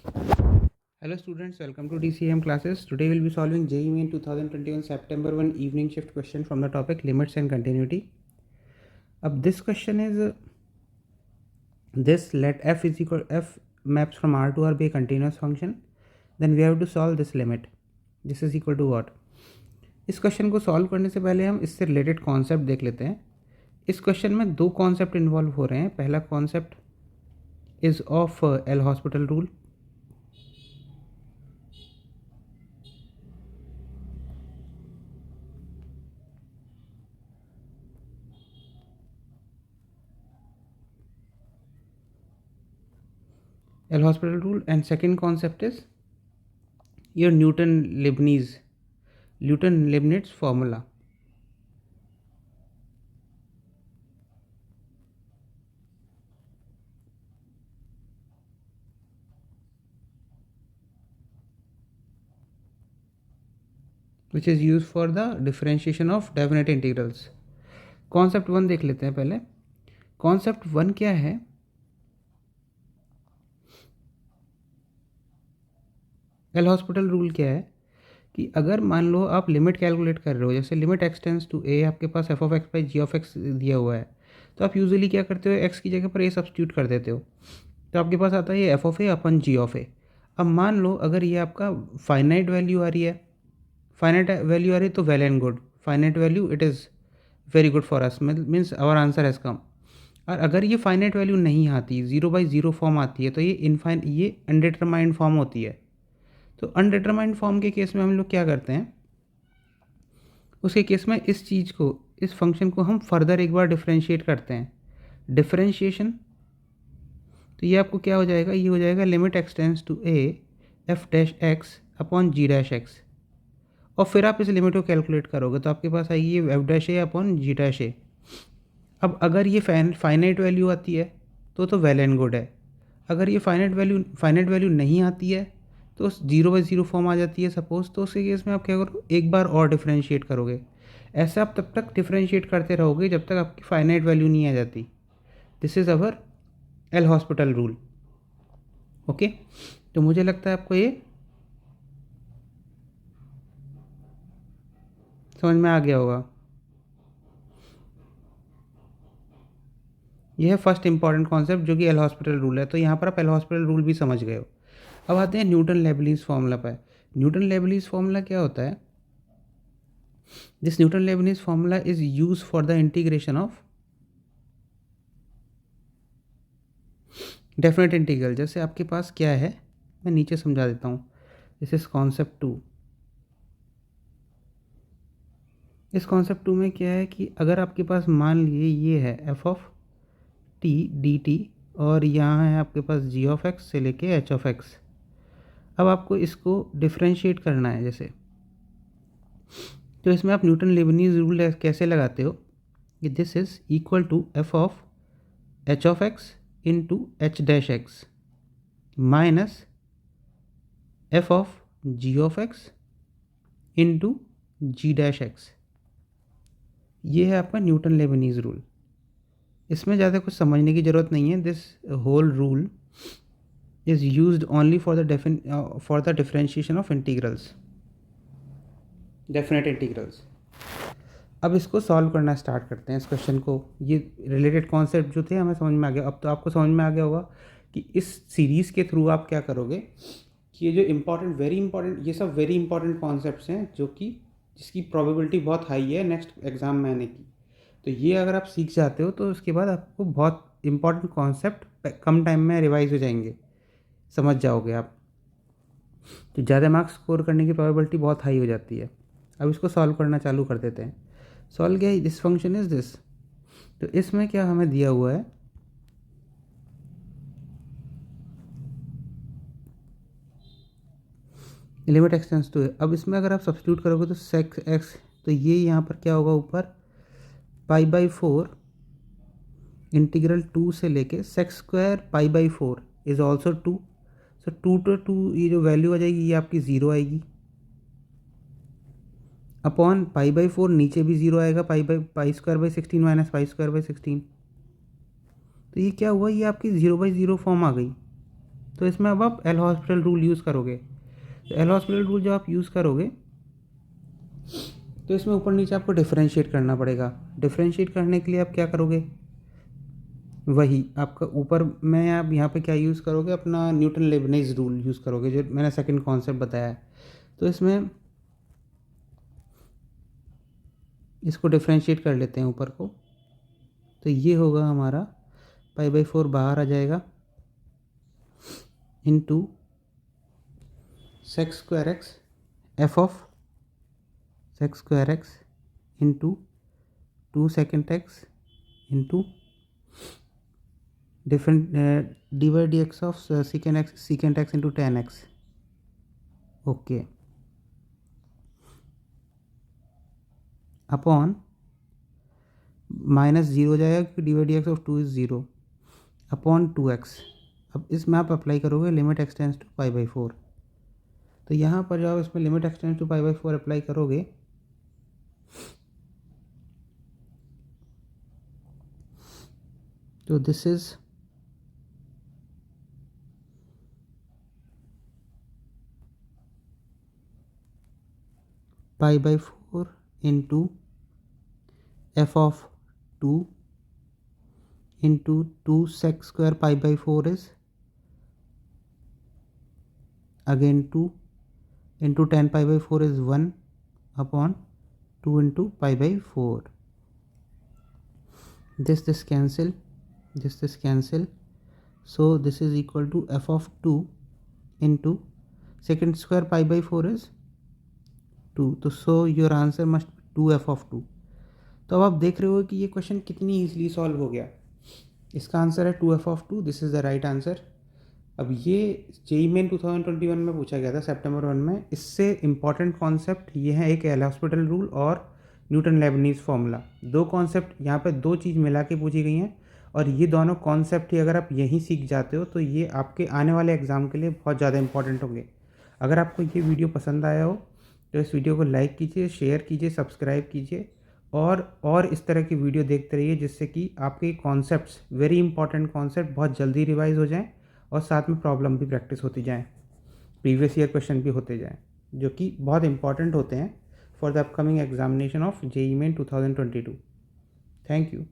Hello students, welcome to DCM classes. Today we'll be solving JEE Main 2021 September 1 evening shift question from the topic limits and continuity. अब this question is this: let f is equal f maps from R to R be a continuous function, then we have to solve this limit. This is equal to what? इस question को solve करने से पहले हम इससे related concept देख लेते हैं. इस क्वेश्चन में दो कॉन्सेप्ट इन्वॉल्व हो रहे हैं. पहला concept is of L hospital rule. L hospital rule, and second concept is your Newton-Leibniz formula. Which is used for the differentiation of definite integrals. Concept one देख लेते हैं पहले. कॉन्सेप्ट वन क्या है? एल हॉस्पिटल रूल क्या है कि अगर मान लो आप लिमिट कैलकुलेट कर रहे हो, जैसे limit x tends to a, आपके पास f of x by g of x दिया हुआ है, तो आप यूजुअली क्या करते हो, एक्स की जगह पर ए सब्स्टिट्यूट कर देते हो, तो आपके पास आता है ये f of a upon g of a. अब मान लो अगर ये आपका फाइनाइट वैल्यू आ रही है, तो well and good. Finite value it is very good for us, means our answer has come. और अगर ये फाइनाइट वैल्यू नहीं आती, 0/0 फॉर्म आती है, तो ये अनडिटरमाइंड फॉर्म होती है. तो अनडिटरमाइंड फॉर्म के केस में हम लोग क्या करते हैं, उसके केस में इस फंक्शन को हम फर्दर एक बार डिफ्रेंशिएट करते हैं. डिफ्रेंशिएशन, तो ये आपको क्या हो जाएगा, ये हो जाएगा limit x tends to a f dash x upon g dash x. और फिर आप इस लिमिट को कैलकुलेट करोगे तो आपके पास आएगी ये एफ डैश ए अपॉन जी डैश ए. अब अगर ये फाइनाइट वैल्यू आती है तो वेल एंड गुड है. अगर ये फाइनाइट वैल्यू नहीं आती है तो 0/0 फॉर्म आ जाती है सपोज, तो उसके केस में आप क्या करो, एक बार और डिफ्रेंशिएट करोगे. ऐसे आप तब तक डिफ्रेंशिएट करते रहोगे जब तक आपकी फाइनाइट वैल्यू नहीं आ जाती. This is our L hospital rule. Okay, तो मुझे लगता है आपको ये समझ में आ गया होगा. यह है फर्स्ट इंपॉर्टेंट कॉन्सेप्ट जो कि एल हॉस्पिटल रूल है. तो यहाँ पर आप एल हॉस्पिटल रूल भी समझ गए हो. अब आते हैं न्यूटन लेबनीज़ फार्मूला पर. न्यूटन लेबनीज़ फार्मूला क्या होता है? This Newton Leibniz formula is use for the integration of definite integral. जैसे आपके पास क्या है, मैं नीचे समझा देता हूँ. This is concept two. इस कॉन्सेप्ट टू में क्या है कि अगर आपके पास मान लीजिए ये है F of T D T, और यहाँ है आपके पास जी ऑफ एक्स से लेके एच ऑफ एक्स. अब आपको इसको डिफ्रेंशिएट करना है जैसे, तो इसमें आप न्यूटन लेबनीज़ रूल कैसे लगाते हो कि this is equal to f of h of x into h dash x minus f of g of x into g dash x. ये है आपका न्यूटन लेबनीज़ रूल. इसमें ज़्यादा कुछ समझने की ज़रूरत नहीं है. This whole rule is used only for the differentiation of integrals, definite integrals. अब इसको सॉल्व करना स्टार्ट करते हैं इस क्वेश्चन को. ये रिलेटेड कॉन्सेप्ट जो थे हमें समझ में आ गया. अब तो आपको समझ में आ गया होगा कि इस सीरीज़ के थ्रू आप क्या करोगे कि ये जो ये सब वेरी इंपॉर्टेंट कॉन्सेप्ट्स हैं जिसकी प्रोबेबिलिटी बहुत हाई है नेक्स्ट एग्ज़ाम में आने की. तो ये अगर आप सीख जाते हो तो उसके बाद आपको बहुत इंपॉर्टेंट कॉन्सेप्ट कम टाइम में रिवाइज हो जाएंगे, समझ जाओगे आप. तो ज़्यादा मार्क्स स्कोर करने की प्रोबेबिलिटी बहुत हाई हो जाती है. अब इसको सॉल्व करना चालू कर देते हैं. सॉल्व क्या है, दिस फंक्शन इज दिस. तो इसमें क्या हमें दिया हुआ है, लिमिट एक्स टेंस टू. अब इसमें अगर आप सब्स्टिट्यूट करोगे तो सेक्स एक्स, तो ये यहाँ पर क्या होगा, ऊपर π/4 इंटीग्रल 2 से लेके सेक्स स्क्वायर π/4 इज ऑल्सो 2. सो 2 ये जो वैल्यू आ जाएगी ये आपकी 0 आएगी अपॉन π/4. नीचे भी 0 आएगा, π²/16 माइनस π²/16. तो ये क्या हुआ, ये आपकी 0/0 फॉर्म आ गई. तो इसमें अब आप एल हॉस्पिटल रूल यूज़ करोगे। तो एल हॉस्पिटल रूल जब आप यूज़ करोगे तो इसमें ऊपर नीचे आपको डिफरेंशिएट करना पड़ेगा। डिफरेंशिएट करने के लिए आप क्या करोगे, वही आपका ऊपर में आप यहाँ पे क्या यूज़ करोगे, अपना न्यूटन लेबनीज़ रूल यूज़ करोगे, जो मैंने सेकंड कॉन्सेप्ट बताया है। तो इसमें इसको डिफरेंशिएट कर लेते हैं ऊपर को। तो ये होगा हमारा π/4 बाहर आ जाएगा into sex square x F of sex square x into 2 second x into different dy dx of secant x into tan x। Okay, upon minus zero हो जाएगा क्योंकि dy dx of 2 is 0 upon 2x। अब इसमें आप apply करोगे limit x tends to π/4। तो यहाँ पर जब इसमें limit x tends to π/4 apply करोगे तो this is π/4 into f of 2 into 2 sec square π/4 is again 2 into tan π/4 is 1 upon 2 into π/4. This cancel, this cancel, so this is equal to f of 2 into secant square π/4 is 2, तो so your answer must be 2f of 2। तो अब आप देख रहे हो कि ये question कितनी ईजिली सॉल्व हो गया। इसका आंसर है 2f of 2, this is the right answer. अब ये जेईई मेन 2021 में पूछा गया था सितंबर 1 में। इससे इम्पॉर्टेंट कॉन्सेप्ट ये है, एक एल हॉस्पिटल रूल और न्यूटन लेबनीज़ फार्मूला। दो कॉन्सेप्ट यहाँ पे दो चीज़ मिला के पूछी गई हैं, और ये दोनों कॉन्सेप्ट ही अगर आप यहीं सीख जाते हो तो ये आपके आने वाले एग्ज़ाम के लिए बहुत ज़्यादा इंपॉर्टेंट होंगे। अगर आपको ये वीडियो पसंद आया हो तो इस वीडियो को लाइक कीजिए, शेयर कीजिए, सब्सक्राइब कीजिए, और इस तरह की वीडियो देखते रहिए, जिससे कि आपके कॉन्सेप्ट्स, वेरी इंपॉर्टेंट कॉन्सेप्ट बहुत जल्दी रिवाइज हो जाएं और साथ में प्रॉब्लम भी प्रैक्टिस होती जाएं, प्रीवियस ईयर क्वेश्चन भी होते जाएं, जो कि बहुत इंपॉर्टेंट होते हैं for the upcoming examination of JEE main 2022। Thank you.